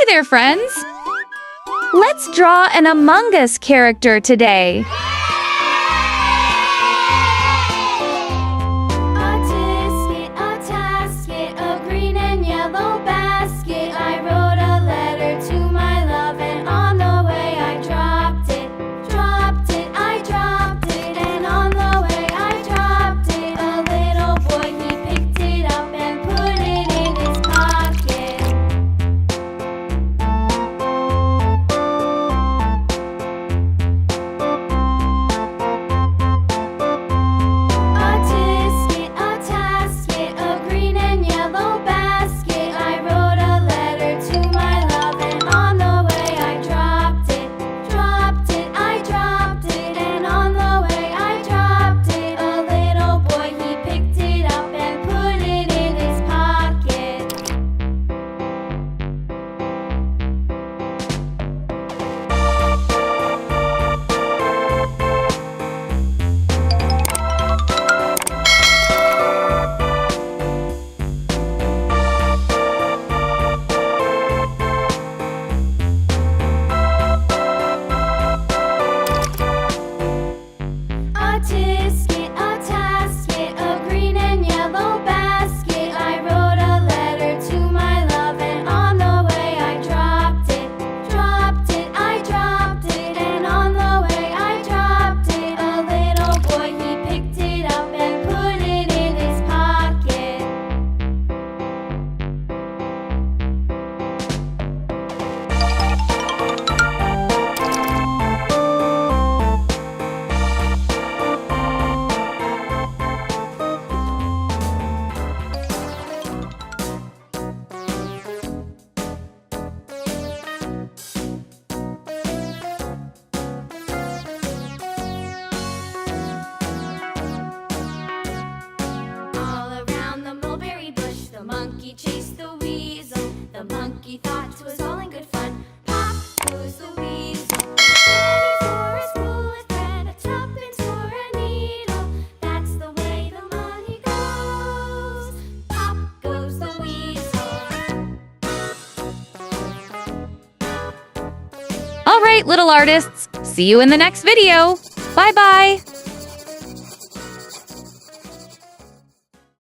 there, friends! Let's draw an Among Us character today. monkey chased the weasel. The monkey thought 'twas all in good fun. Pop goes the weasel. Penny for a spool of thread, a tuppence for a needle. That's the way the money goes. Pop goes the weasel. All right, little artists. See you in the next video. Bye-bye.